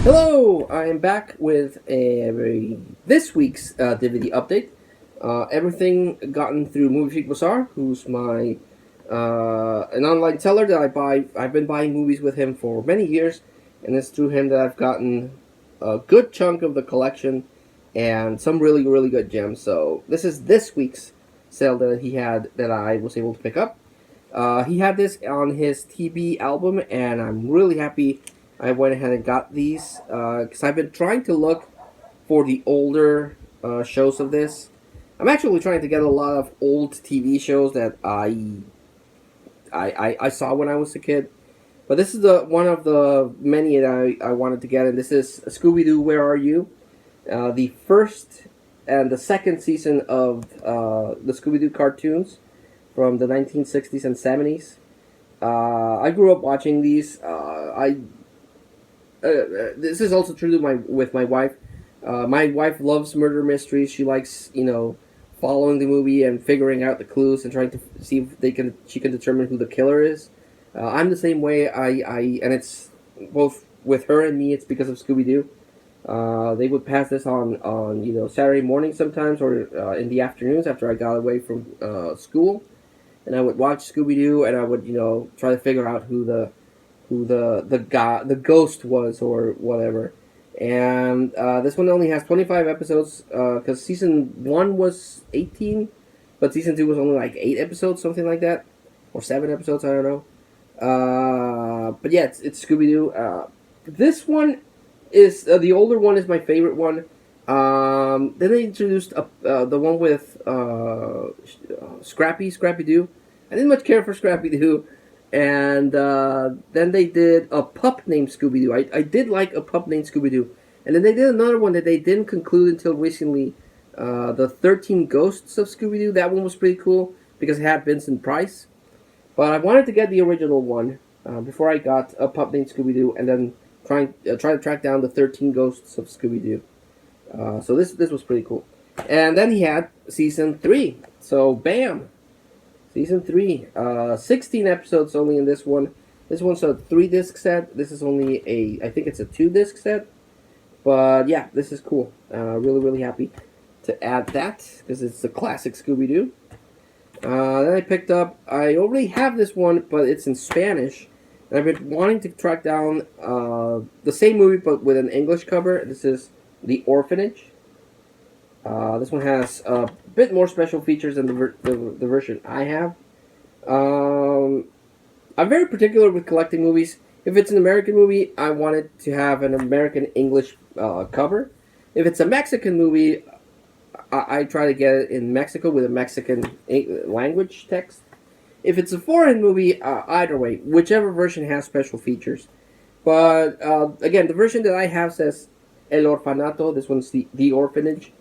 Hello, I am back with this week's DVD update. Everything gotten through moviefreakbazaar, who's my an online seller that I buy. I've been buying movies with him for many years, and it's through him that I've gotten a good chunk of the collection and some really good gems. So this week's sale that he had that I was able to pick up. He had this on his TB album, and I'm really happy I went ahead and got these because I've been trying to look for the older shows of this. I'm actually trying to get a lot of old TV shows that I saw when I was a kid. But this is the one of the many that I wanted to get, and this is ScoobyDoo, Where Are You? The first and the second season of the ScoobyDoo cartoons from the 1960s and 70s. I grew up watching these. This is also true to with my wife. My wife loves murder mysteries. She likes, following the movie and figuring out the clues and trying to see if she can determine who the killer is. I'm the same way. And it's both with her and me. It's because of Scooby Doo. They would pass this on Saturday morning sometimes, or in the afternoons after I got away from school, and I would watch Scooby Doo, and I would try to figure out who the ghost was or whatever. And this one only has 25 episodes because season 1 was 18, but season 2 was only like 8 episodes, something like that, or 7 episodes, I don't know. But yeah, it's Scooby-Doo. This one is the older one is my favorite one. Then they introduced the one with Scrappy-Doo. I didn't much care for Scrappy-Doo. And then they did a pup named Scooby-Doo. I did like a pup named Scooby-Doo. And then they did another one that they didn't conclude until recently. The 13 Ghosts of Scooby-Doo. That one was pretty cool because it had Vincent Price. But I wanted to get the original one before I got a pup named Scooby-Doo, and then try to track down the 13 Ghosts of Scooby-Doo. So this was pretty cool. And then he had season 3. So bam! Season 3. 16 episodes only in this one. This one's a 3-disc set. This is only I think it's a 2-disc set. But yeah, this is cool. Really happy to add that because it's the classic Scooby-Doo. Then I picked up, I already have this one, but it's in Spanish. And I've been wanting to track down the same movie but with an English cover. This is The Orphanage. This one has a bit more special features than the version I have. I'm very particular with collecting movies. If it's an American movie, I want it to have an American English cover. If it's a Mexican movie, I try to get it in Mexico with a Mexican language text. If it's a foreign movie, either way, whichever version has special features. But again, the version that I have says El Orfanato. This one's the Orphanage.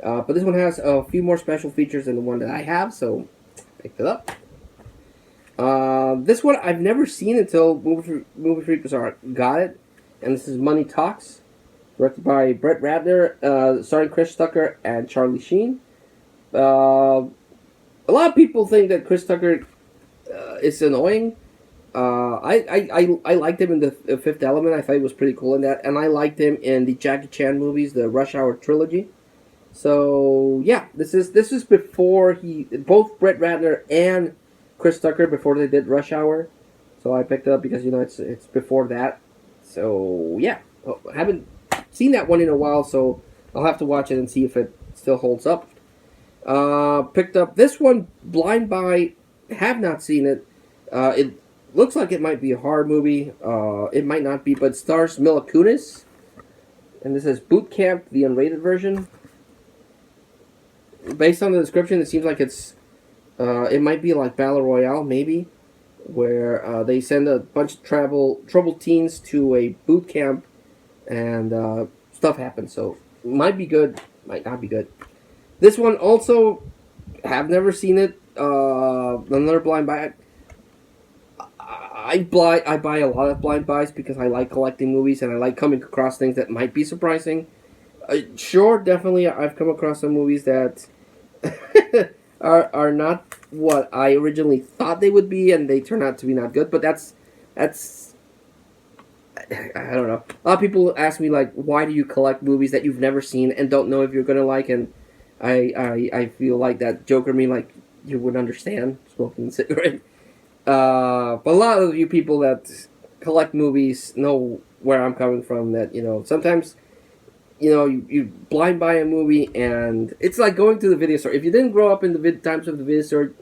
But this one has a few more special features than the one that I have, so I picked it up. This one I've never seen until Movie Freak Bazaar got it, and this is Money Talks, directed by Brett Ratner, starring Chris Tucker and Charlie Sheen. A lot of people think that Chris Tucker is annoying. I liked him in the Fifth Element. I thought he was pretty cool in that, and I liked him in the Jackie Chan movies, the Rush Hour trilogy. So yeah, this is before both Brett Ratner and Chris Tucker before they did Rush Hour. So I picked it up because it's before that. So yeah, I haven't seen that one in a while, so I'll have to watch it and see if it still holds up. Picked up this one, Blind Buy. Have not seen it. It looks like it might be a horror movie. It might not be, but it stars Mila Kunis, and this is Boot Camp, the unrated version. Based on the description, it seems like it might be like Battle Royale, maybe, where they send a bunch of troubled teens to a boot camp, and stuff happens. So, might be good, might not be good. This one also, have never seen it. Another blind buy. I buy a lot of blind buys because I like collecting movies and I like coming across things that might be surprising. Sure, definitely, I've come across some movies that are not what I originally thought they would be, and they turn out to be not good. But that's I don't know. A lot of people ask me like, why do you collect movies that you've never seen and don't know if you're gonna like? And I feel like that Joker me like you would understand smoking a cigarette. But a lot of you people that collect movies know where I'm coming from. That sometimes you blind buy a movie and it's like going to the video store. If you didn't grow up in the times of the video store,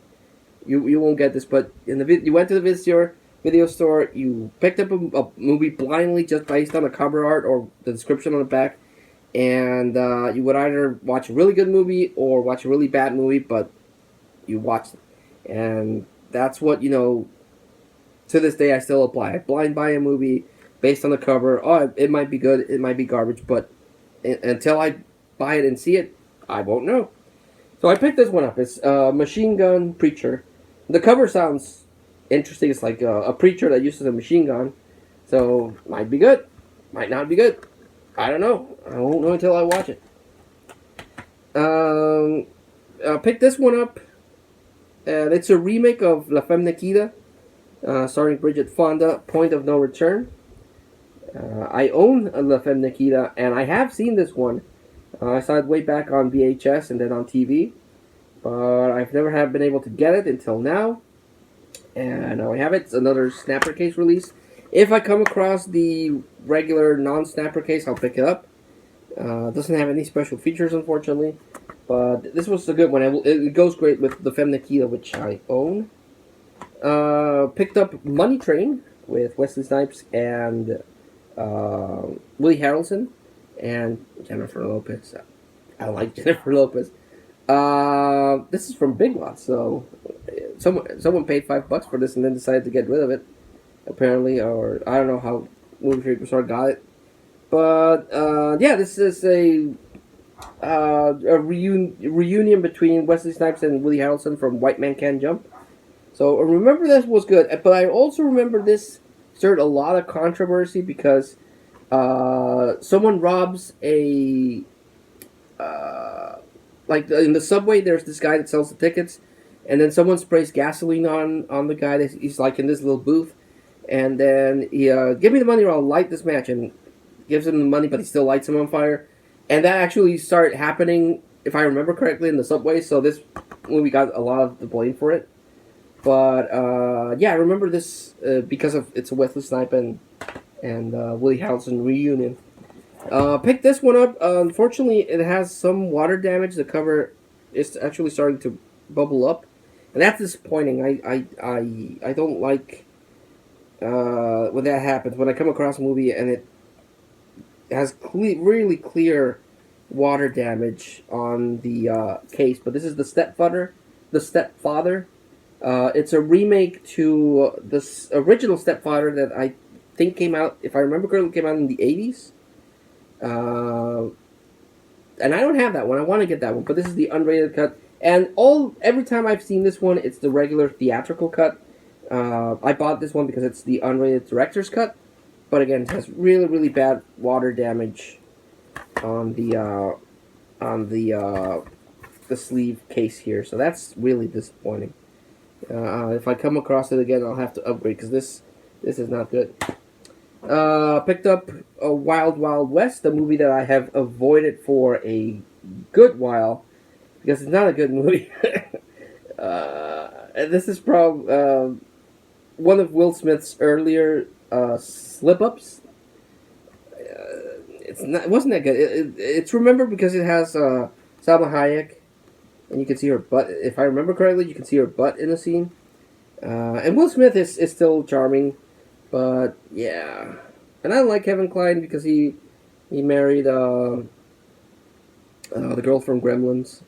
you won't get this. But you went to the video store, you picked up a movie blindly just based on the cover art or the description on the back, and you would either watch a really good movie or watch a really bad movie, but you watched it. And that's what, to this day I still apply. I blind buy a movie based on the cover. Oh, it might be good, it might be garbage, but until I buy it and see it, I won't know. So I picked this one up. It's Machine Gun Preacher. The cover sounds interesting. It's like a preacher that uses a machine gun. So, might be good. Might not be good. I don't know. I won't know until I watch it. I picked this one up. It's a remake of La Femme Nikita, starring Bridget Fonda, Point of No Return. I own La Femme Nikita, and I have seen this one. I saw it way back on VHS and then on TV. But I've never been able to get it until now. And now I have it. It's another snapper case release. If I come across the regular non-snapper case, I'll pick it up. It doesn't have any special features, unfortunately. But this was a good one. It goes great with the Femme Nikita, which I own. Picked up Money Train with Wesley Snipes and Woody Harrelson and Jennifer Lopez. I like Jennifer Lopez. This is from Big Lots, so someone paid $5 for this and then decided to get rid of it, apparently, or I don't know how Movie Freak Bazaar got it. But yeah, this is a reunion between Wesley Snipes and Woody Harrelson from White Man Can't Jump. So remember this was good, but I also remember this stirred a lot of controversy because someone robs a like in the subway. There's this guy that sells the tickets, and then someone sprays gasoline on the guy. He's like in this little booth, and then he give me the money or I'll light this match, and gives him the money, but he still lights him on fire. And that actually started happening, if I remember correctly, in the subway. So this movie got a lot of the blame for it. But yeah, I remember this because of it's a Wesley Snipes and Woody Harrelson reunion. Picked this one up. Unfortunately, it has some water damage. The cover is actually starting to bubble up, and that's disappointing. I don't like when that happens. When I come across a movie and it has really clear water damage on the case. But this is the Stepfather. It's a remake to this original Stepfather that I think came out, if I remember correctly, came out in the 80s. And I don't have that one. I want to get that one, but this is the unrated cut. And every time I've seen this one, it's the regular theatrical cut. I bought this one because it's the unrated director's cut. But again, it has really bad water damage on the sleeve case here. So that's really disappointing. If I come across it again, I'll have to upgrade because this is not good. Picked up a Wild Wild West, a movie that I have avoided for a good while because it's not a good movie. And this is probably one of Will Smith's earlier slip-ups. It wasn't that good. It's remembered because it has Salma Hayek, and you can see her butt. If I remember correctly, you can see her butt in the scene. And Will Smith is still charming. But yeah, and I like Kevin Kline because he married the girl from Gremlins.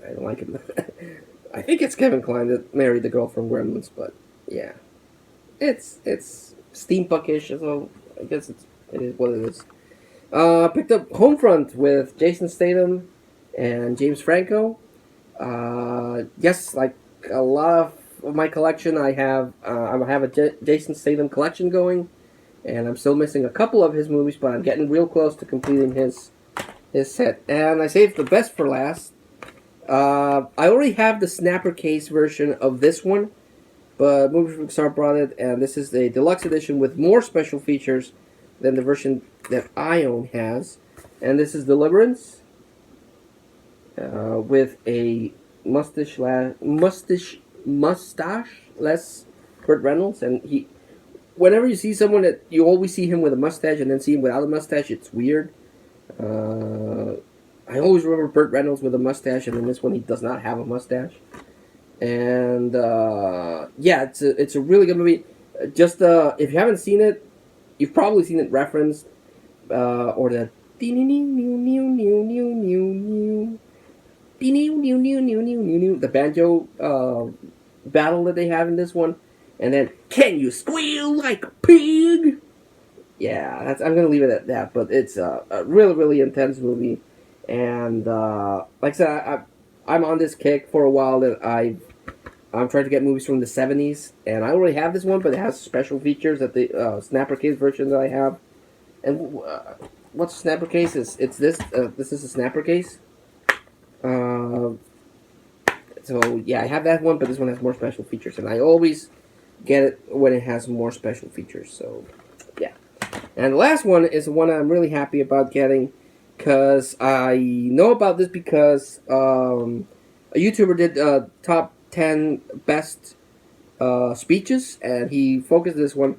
I don't like him. I think it's Kevin Kline that married the girl from Gremlins, but yeah, it's steampunkish, so I guess it is what it is. Picked up Homefront with Jason Statham and James Franco. Yes, like a lot of my collection, I have a Jason Statham collection going, and I'm still missing a couple of his movies, but I'm getting real close to completing his set. And I saved the best for last. I already have the snapper case version of this one, but Movie Freak Bazaar brought it, and this is a deluxe edition with more special features than the version that I own has. And this is Deliverance with a mustache-less Burt Reynolds, and he. Whenever you see someone that you always see him with a mustache and then see him without a mustache, it's weird. I always remember Burt Reynolds with a mustache, and in this one he does not have a mustache. And yeah, it's a really good movie. Just if you haven't seen it, you've probably seen it referenced, or the the banjo battle that they have in this one, and then can you squeal like a pig? Yeah, I'm gonna leave it at that. But it's a really really intense movie, and like I said, I'm on this kick for a while that I'm trying to get movies from the 70s, and I already have this one, but it has special features that the snapper case version that I have. And what's a snapper case? It's this. This is a snapper case. So yeah, I have that one, but this one has more special features, and I always get it when it has more special features. So yeah. And the last one is the one I'm really happy about getting, because I know about this because a YouTuber did top 10 best speeches, and he focused this one.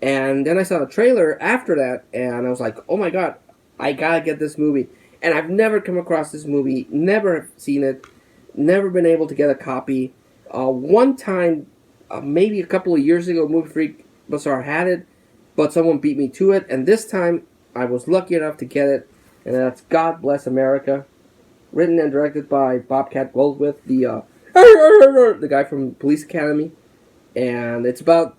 And then I saw the trailer after that, and I was like, oh my god, I gotta get this movie. And I've never come across this movie, never seen it, never been able to get a copy. One time, maybe a couple of years ago, Movie Freak Bazaar had it, but someone beat me to it, and this time I was lucky enough to get it, and that's God Bless America, written and directed by Bobcat Goldthwait, the guy from Police Academy, and it's about,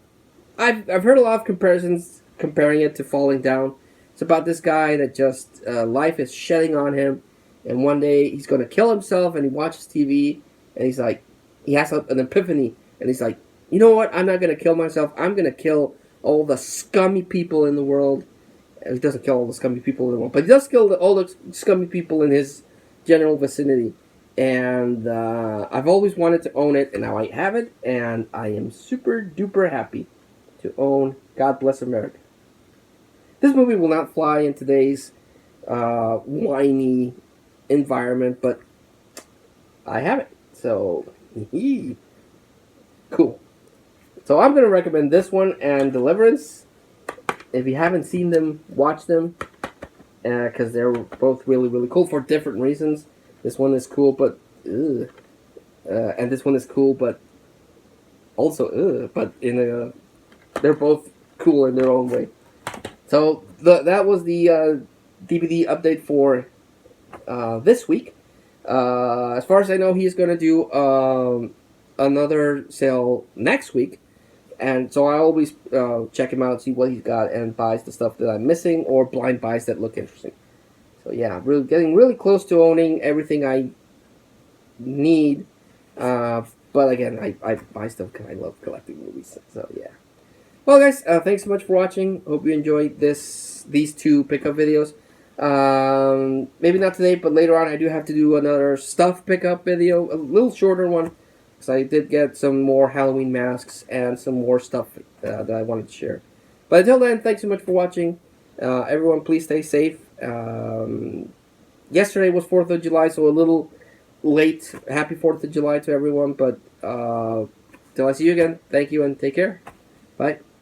I've heard a lot of comparisons comparing it to Falling Down. It's about this guy that just, life is shedding on him, and one day he's going to kill himself, and he watches TV, and he's like, he has an epiphany, and he's like, you know what, I'm not going to kill myself, I'm going to kill all the scummy people in the world. He doesn't kill all the scummy people in the world, but he does kill all the scummy people in his general vicinity. And I've always wanted to own it, and now I have it, and I am super duper happy to own God Bless America. This movie will not fly in today's whiny environment, but I have it. So, cool. So I'm going to recommend this one and Deliverance. If you haven't seen them, watch them, because they're both really, really cool for different reasons. This one is cool, but and this one is cool, but also but they're both cool in their own way. So that was the DVD update for this week. As far as I know, he's going to do another sale next week. And so I always check him out, see what he's got, and buys the stuff that I'm missing, or blind buys that look interesting. So yeah, really getting really close to owning everything I need. But again, I buy stuff because I love collecting movies. So yeah. Well, guys, thanks so much for watching. Hope you enjoyed these two pickup videos. Maybe not today, but later on I do have to do another stuff pickup video, a little shorter one. So I did get some more Halloween masks and some more stuff that I wanted to share. But until then, thanks so much for watching. Everyone, please stay safe. Yesterday was 4th of July, so a little late. Happy 4th of July to everyone. But till I see you again, thank you and take care. Bye.